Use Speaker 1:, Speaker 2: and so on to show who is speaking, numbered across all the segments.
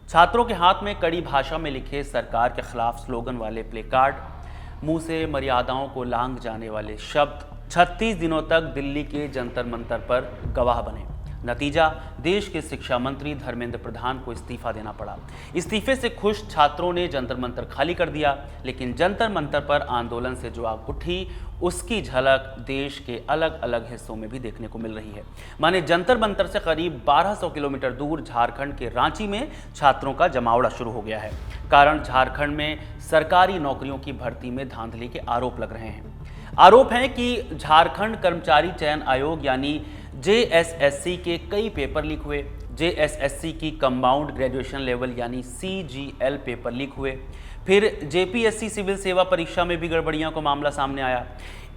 Speaker 1: छात्रों के हाथ में कड़ी भाषा में लिखे सरकार के खिलाफ स्लोगन वाले प्ले कार्ड, मुंह से मर्यादाओं को लांघ जाने वाले शब्द 36 दिनों तक दिल्ली के जंतर मंतर पर गवाह बने। नतीजा, देश के शिक्षा मंत्री धर्मेंद्र प्रधान को इस्तीफा देना पड़ा। इस्तीफे से खुश छात्रों ने जंतर मंतर खाली कर दिया, लेकिन जंतर मंतर पर आंदोलन से जो आग उठी उसकी झलक देश के अलग अलग हिस्सों में भी देखने को मिल रही है। माने जंतर मंतर से करीब 1200 किलोमीटर दूर झारखंड के रांची में छात्रों का जमावड़ा शुरू हो गया है। कारण झारखंड में सरकारी नौकरियों की भर्ती में धांधली के आरोप लग रहे हैं। आरोप है कि झारखंड कर्मचारी चयन आयोग यानी JSSC के कई पेपर लीक हुए। JSSC की कंपाउंड ग्रेजुएशन लेवल यानी CGL पेपर लीक हुए। फिर JPSC सिविल सेवा परीक्षा में भी गड़बड़ियां का मामला सामने आया।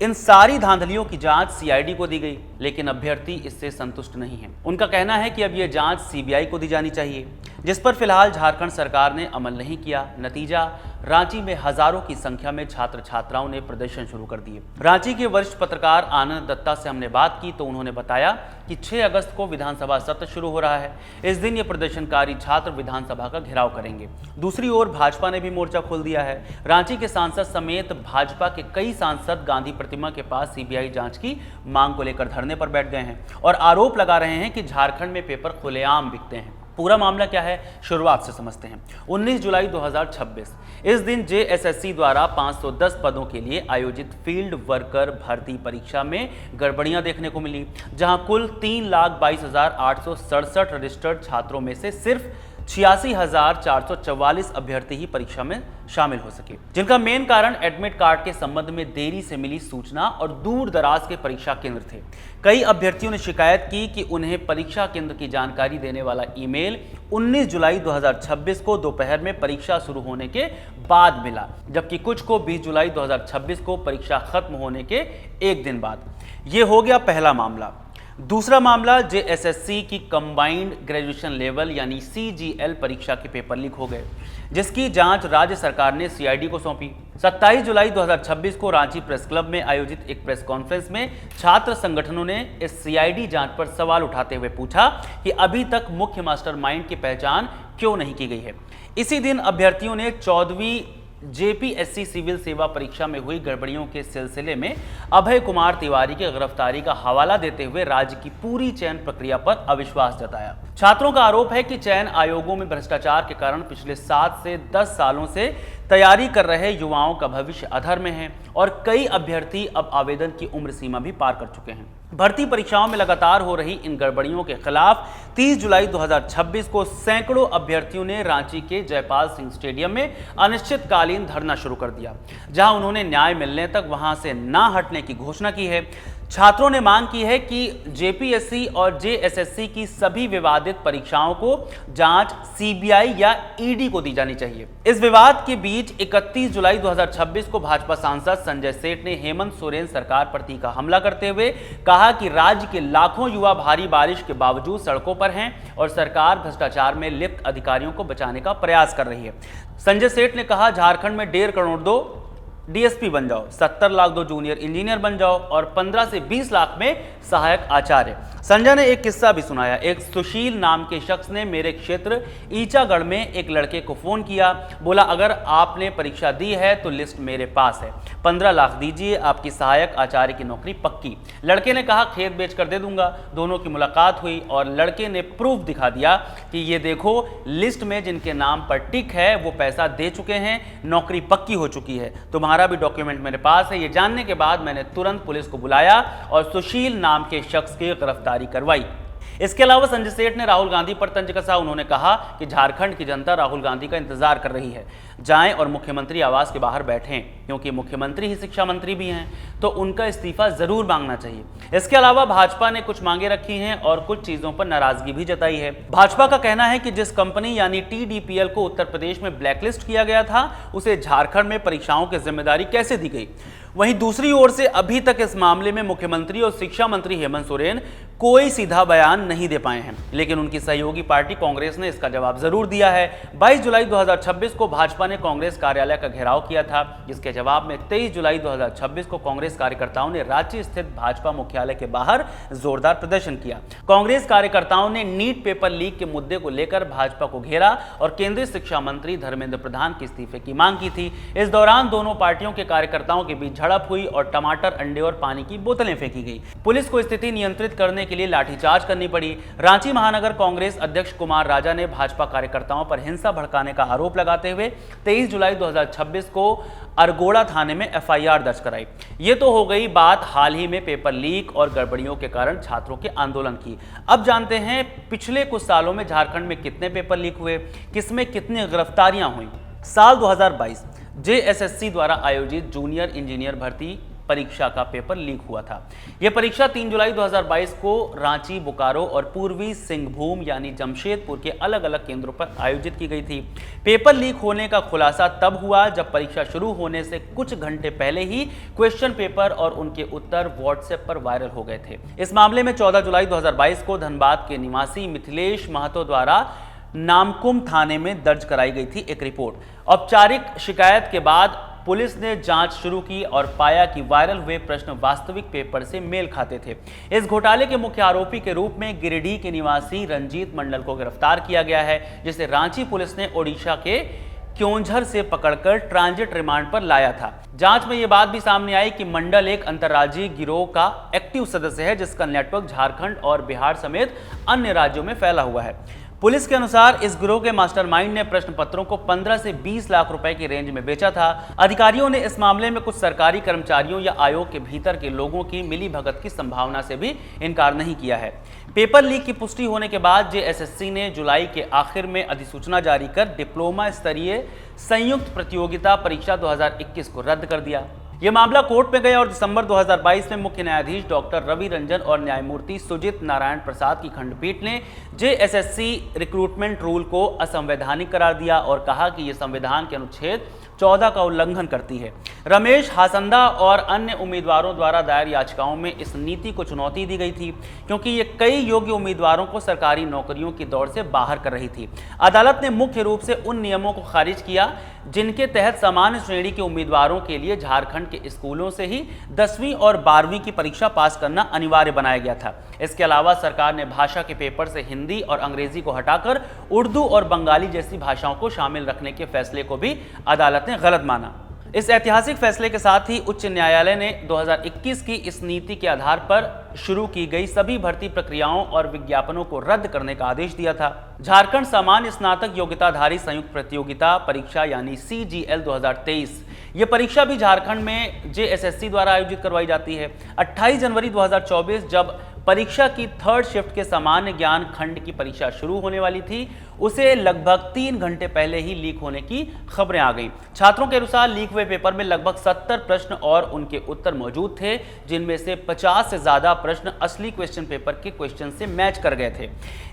Speaker 1: इन सारी धांधलियों की जांच CID को दी गई, लेकिन अभ्यर्थी इससे संतुष्ट नहीं है। उनका कहना है कि अब यह जांच CBI को दी जानी चाहिए, जिस पर फिलहाल झारखंड सरकार ने अमल नहीं किया। नतीजा, रांची में हजारों की संख्या में छात्र छात्राओं ने प्रदर्शन शुरू कर दिए। रांची के वरिष्ठ पत्रकार आनंद दत्ता से हमने बात की तो उन्होंने बताया कि 6 अगस्त को विधानसभा सत्र शुरू हो रहा है। इस दिन ये प्रदर्शनकारी छात्र विधानसभा का घेराव करेंगे। दूसरी ओर भाजपा ने भी मोर्चा खोल दिया है। रांची के सांसद समेत भाजपा के कई सांसद गांधी प्रतिमा के पास CBI जांच की मांग को लेकर धरने पर बैठ गए हैं और आरोप लगा रहे हैं कि झारखंड में पेपर खुलेआम बिकते हैं। पूरा मामला क्या है, शुरुआत से समझते हैं। 19 जुलाई 2026 इस दिन JSSC द्वारा 510 पदों के लिए आयोजित फील्ड वर्कर भर्ती परीक्षा में गड़बड़ियां देखने को मिली, जहां कुल 3,22,867 रजिस्टर्ड छात्रों में से सिर्फ 86,444 अभ्यर्थी ही परीक्षा में शामिल हो सके, जिनका मेन कारण एडमिट कार्ड के संबंध में देरी से मिली सूचना और दूर दराज के परीक्षा केंद्र थे। कई अभ्यर्थियों ने शिकायत की कि उन्हें परीक्षा केंद्र की जानकारी देने वाला ईमेल 19 जुलाई 2026 को दोपहर में परीक्षा शुरू होने के बाद मिला, जबकि कुछ को 20 जुलाई 2026 को परीक्षा खत्म होने के एक दिन बाद। यह हो गया पहला मामला। दूसरा मामला, JSSC की कंबाइंड ग्रेजुएशन लेवल यानी CGL परीक्षा के पेपर लीक हो गए, जिसकी जांच राज्य सरकार ने CID को सौंपी। 27 जुलाई 2026 को रांची प्रेस क्लब में आयोजित एक प्रेस कॉन्फ्रेंस में छात्र संगठनों ने इस CID जांच पर सवाल उठाते हुए पूछा कि अभी तक मुख्य मास्टरमाइंड की पहचान क्यों नहीं की गई है। इसी दिन अभ्यर्थियों ने 14वीं JPSC सिविल सेवा परीक्षा में हुई गड़बड़ियों के सिलसिले में अभय कुमार तिवारी की गिरफ्तारी का हवाला देते हुए राज्य की पूरी चयन प्रक्रिया पर अविश्वास जताया। छात्रों का आरोप है कि चयन आयोगों में भ्रष्टाचार के कारण पिछले 7 से 10 सालों से तैयारी कर रहे युवाओं का भविष्य अधर में है और कई अभ्यर्थी अब आवेदन की उम्र सीमा भी पार कर चुके हैं। भर्ती परीक्षाओं में लगातार हो रही इन गड़बड़ियों के खिलाफ 30 जुलाई 2026 को सैकड़ों अभ्यर्थियों ने रांची के जयपाल सिंह स्टेडियम में अनिश्चितकालीन धरना शुरू कर दिया, जहां उन्होंने न्याय मिलने तक वहां से ना हटने की घोषणा की है। छात्रों ने मांग की है कि JPSC और JSSC की सभी विवादित परीक्षाओं को जांच CBI या ED को दी जानी चाहिए। इस विवाद के बीच 31 जुलाई 2026 को भाजपा सांसद संजय सेठ ने हेमंत सोरेन सरकार पर तीखा हमला करते हुए कहा कि राज्य के लाखों युवा भारी बारिश के बावजूद सड़कों पर हैं और सरकार भ्रष्टाचार में लिप्त अधिकारियों को बचाने का प्रयास कर रही है। संजय सेठ ने कहा, झारखंड में 1.5 करोड़ दो, DSP बन जाओ, 70 लाख दो जूनियर इंजीनियर बन जाओ और 15 से 20 लाख में सहायक आचार्य। संजय ने एक किस्सा भी सुनाया। एक सुशील नाम के शख्स ने मेरे क्षेत्र ईचागढ़ में एक लड़के को फोन किया, बोला अगर आपने परीक्षा दी है तो लिस्ट मेरे पास है, 15 लाख दीजिए, आपकी सहायक आचार्य की नौकरी पक्की। लड़के ने कहा खेत बेच कर दे दूंगा। दोनों की मुलाकात हुई और लड़के ने प्रूफ दिखा दिया कि ये देखो लिस्ट में जिनके नाम पर टिक है वो पैसा दे चुके हैं, नौकरी पक्की हो चुकी है, तुम्हारा भी डॉक्यूमेंट मेरे पास है। ये जानने के बाद मैंने तुरंत पुलिस को बुलाया और सुशील नाम के शख्स की गिरफ्तारी करवाई। इसके अलावा संजय सेठ ने राहुल गांधी पर तंज कसा। उन्होंने कहा कि झारखंड की जनता राहुल गांधी का इंतजार कर रही है, जाएं और मुख्यमंत्री आवास के बाहर बैठें, क्योंकि मुख्यमंत्री ही शिक्षा मंत्री भी हैं तो उनका इस्तीफा जरूर मांगना चाहिए। इसके अलावा भाजपा ने कुछ मांगे रखी हैं और कुछ चीजों पर नाराजगी भी जताई है। भाजपा का कहना है कि जिस कंपनी यानी TDPL को उत्तर प्रदेश में ब्लैकलिस्ट किया गया था, उसे झारखंड में परीक्षाओं की जिम्मेदारी कैसे दी गई। वहीं दूसरी ओर से अभी तक इस मामले में मुख्यमंत्री और शिक्षा मंत्री हेमंत सोरेन कोई सीधा बयान नहीं दे पाए हैं, लेकिन उनकी सहयोगी पार्टी कांग्रेस ने इसका जवाब जरूर दिया है। 22 जुलाई 2026 को भाजपा ने कांग्रेस कार्यालय का घेराव किया था, जिसके जवाब में 23 जुलाई 2026 को कांग्रेस कार्यकर्ताओं ने रांची स्थित भाजपा मुख्यालय के बाहर जोरदार प्रदर्शन किया। कांग्रेस कार्यकर्ताओं ने नीट पेपर लीक के मुद्दे को लेकर भाजपा को घेरा और केंद्रीय शिक्षा मंत्री धर्मेंद्र प्रधान के इस्तीफे की मांग की थी। इस दौरान दोनों पार्टियों के कार्यकर्ताओं के बीच झड़प हुई और टमाटर, अंडे और पानी की बोतलें फेंकी गई। पुलिस को स्थिति नियंत्रित करने के लिए लाठीचार्ज करनी पड़ी। रांची महानगर कांग्रेस अध्यक्ष कुमार राजा ने भाजपा कार्यकर्ताओं पर हिंसा भड़काने का आरोप लगाते हुए 23 जुलाई 2026 को अरगोड़ा थाने में एफआईआर दर्ज कराई। ये तो हो गई बात हाल ही में पेपर लीक और गड़बड़ियों के कारण छात्रों के आंदोलन की। अब जानते हैं पिछले कुछ सालों में झारखंड में कितने पेपर लीक हुए, किसमें कितनी गिरफ्तारियां हुई। साल 2022 जेएसएससी द्वारा आयोजित जूनियर इंजीनियर भर्ती परीक्षा का पेपर लीक हुआ था। यह परीक्षा 3 जुलाई 2022 को रांची, बोकारो और पूर्वी सिंहभूम यानी जमशेदपुर के अलग अलग केंद्रों पर आयोजित की गई थी। पेपर लीक होने का खुलासा तब हुआ जब परीक्षा शुरू होने से कुछ घंटे पहले ही क्वेश्चन पेपर और उनके उत्तर व्हाट्सएप पर वायरल हो गए थे। इस मामले में 14 जुलाई 2022 को धनबाद के निवासी मिथिलेश महतो द्वारा नामकुम थाने में दर्ज कराई गई थी एक रिपोर्ट। औपचारिक शिकायत के बाद पुलिस ने जांच शुरू की और पाया कि वायरल हुए प्रश्न वास्तविक पेपर से मेल खाते थे। इस घोटाले के मुख्य आरोपी के रूप में गिरिडीह के निवासी रंजीत मंडल को गिरफ्तार किया गया है, जिसे रांची पुलिस ने ओडिशा के क्योंझर से पकड़कर ट्रांजिट रिमांड पर लाया था। जांच में यह बात भी सामने आई कि मंडल एक अंतर्राज्यीय गिरोह का एक्टिव सदस्य है, जिसका नेटवर्क झारखंड और बिहार समेत अन्य राज्यों में फैला हुआ है। पुलिस के अनुसार इस गिरोह के मास्टरमाइंड ने प्रश्न पत्रों को 15 से 20 लाख रुपए की रेंज में बेचा था। अधिकारियों ने इस मामले में कुछ सरकारी कर्मचारियों या आयोग के भीतर के लोगों की मिलीभगत की संभावना से भी इनकार नहीं किया है। पेपर लीक की पुष्टि होने के बाद जेएसएससी ने जुलाई के आखिर में अधिसूचना जारी कर डिप्लोमा स्तरीय संयुक्त प्रतियोगिता परीक्षा 2021 को रद्द कर दिया। यह मामला कोर्ट में गया और दिसंबर 2022 में मुख्य न्यायाधीश डॉक्टर रवि रंजन और न्यायमूर्ति सुजित नारायण प्रसाद की खंडपीठ ने जेएसएससी रिक्रूटमेंट रूल को असंवैधानिक करार दिया और कहा कि यह संविधान के अनुच्छेद 14 का उल्लंघन करती है। रमेश हासंदा और अन्य उम्मीदवारों द्वारा दायर याचिकाओं में इस नीति को चुनौती दी गई थी, क्योंकि ये कई योग्य उम्मीदवारों को सरकारी नौकरियों की दौड़ से बाहर कर रही थी। अदालत ने मुख्य रूप से उन नियमों को खारिज किया जिनके तहत सामान्य श्रेणी के उम्मीदवारों के लिए झारखंड के स्कूलों से ही 10वीं और 12वीं की परीक्षा पास करना अनिवार्य बनाया गया था। इसके अलावा सरकार ने भाषा के पेपर से हिंदी और अंग्रेजी को हटाकर उर्दू और बंगाली जैसी भाषाओं को शामिल रखने के फैसले को भी अदालत ने गलत माना। इस ऐतिहासिक फैसले के साथ ही उच्च न्यायालय ने 2021 की इस नीति के आधार पर शुरू की गई सभी भर्ती प्रक्रियाओं और विज्ञापनों को रद्द करने का आदेश दिया था। झारखंड सामान्य स्नातक योग्यताधारी संयुक्त प्रतियोगिता परीक्षा यानी CGL 2023, ये परीक्षा भी झारखंड में जेएसएससी द्वारा आयोजित करवाई जाती है। 28 जनवरी 2024 जब परीक्षा की थर्ड शिफ्ट के सामान्य ज्ञान खंड की परीक्षा शुरू होने वाली थी, उसे लगभग 3 घंटे पहले ही लीक होने की खबरें आ गई। छात्रों के अनुसार लीक हुए पेपर में लगभग 70 प्रश्न और उनके उत्तर मौजूद थे, जिनमें से 50 से ज्यादा प्रश्न असली क्वेश्चन पेपर के क्वेश्चन से मैच कर गए थे।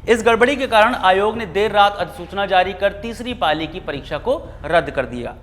Speaker 1: इस गड़बड़ी के कारण आयोग ने देर रात अधिसूचना जारी कर तीसरी पाली की परीक्षा को रद्द कर दिया।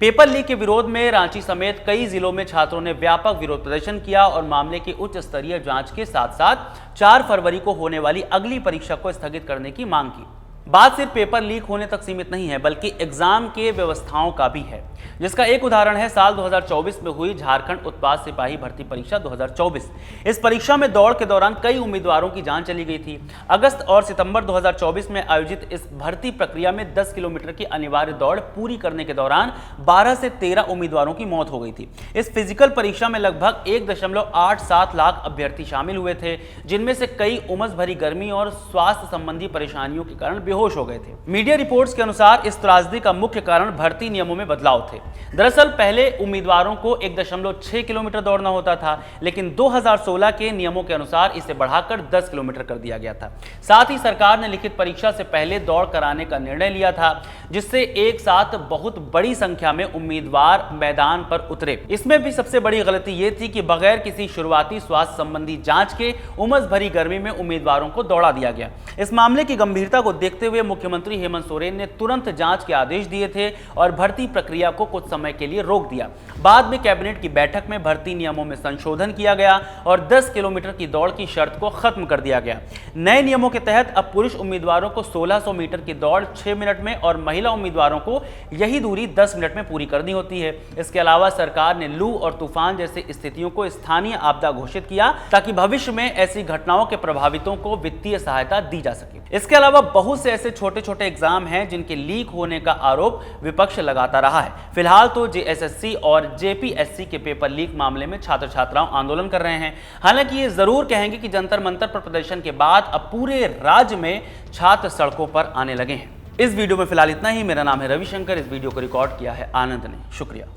Speaker 1: पेपर लीक के विरोध में रांची समेत कई जिलों में छात्रों ने व्यापक विरोध प्रदर्शन किया और मामले की उच्च स्तरीय जांच के साथ साथ 4 फरवरी को होने वाली अगली परीक्षा को स्थगित करने की मांग की। बात सिर्फ पेपर लीक होने तक सीमित नहीं है, बल्कि एग्जाम के व्यवस्थाओं का भी है, जिसका एक उदाहरण है साल 2024 में हुई झारखंड उत्पाद सिपाही भर्ती परीक्षा 2024। इस परीक्षा में दौड़ के दौरान कई उम्मीदवारों की जान चली गई थी। अगस्त और सितंबर 2024 में आयोजित इस भर्ती प्रक्रिया में 10 किलोमीटर की अनिवार्य दौड़ पूरी करने के दौरान 12 से 13 उम्मीदवारों की मौत हो गई थी। इस फिजिकल परीक्षा में लगभग 1.87 लाख अभ्यर्थी शामिल हुए थे, जिनमें से कई उमस भरी गर्मी और स्वास्थ्य संबंधी परेशानियों के कारण बेहोश हो गए थे। मीडिया रिपोर्ट्स के अनुसार इस त्रासदी का मुख्य कारण भर्ती नियमों में बदलाव थे। दरअसल पहले उम्मीदवारों को 1.6 किलोमीटर दौड़ना होता था, लेकिन 2016 के नियमों के अनुसार इसे बढ़ाकर 10 किलोमीटर कर दिया गया था। साथ ही सरकार ने लिखित परीक्षा से पहले दौड़ कराने का निर्णय लिया था, जिससे एक साथ बहुत बड़ी संख्या में उम्मीदवार मैदान पर उतरे। इसमें भी सबसे बड़ी गलती यह थी कि बगैर किसी शुरुआती स्वास्थ्य संबंधी जांच के उमस भरी गर्मी में उम्मीदवारों को दौड़ा दिया गया। इस मामले की गंभीरता को देखते देखते हुए मुख्यमंत्री हेमंत सोरेन ने तुरंत जांच के आदेश दिए थे और भर्ती प्रक्रिया को कुछ समय के लिए रोक दिया। बाद में कैबिनेट की बैठक में भर्ती नियमों में संशोधन किया गया और 10 किलोमीटर की दौड़ की शर्त को खत्म कर दिया गया। नए नियमों के तहत अब पुरुष उम्मीदवारों को 1600 मीटर की दौड़ 6 मिनट में और महिला उम्मीदवारों को यही दूरी 10 मिनट में पूरी करनी होती है। इसके अलावा सरकार ने लू और तूफान जैसी स्थितियों को स्थानीय आपदा घोषित किया ताकि भविष्य में ऐसी घटनाओं के प्रभावितों को वित्तीय सहायता दी जा सके। इसके अलावा बहुत से ऐसे छोटे छोटे एग्जाम हैं जिनके लीक होने का आरोप विपक्ष लगाता रहा है। फिलहाल तो जेएसएससी और जेपीएससी के पेपर लीक मामले में छात्र छात्राओं आंदोलन कर रहे हैं। हालांकि ये जरूर कहेंगे कि जंतर मंतर पर प्रदर्शन के बाद अब पूरे राज्य में छात्र सड़कों पर आने लगे हैं। इस वीडियो में फिलहाल इतना ही। मेरा नाम है रविशंकर। इस वीडियो को रिकॉर्ड किया है आनंद ने। शुक्रिया।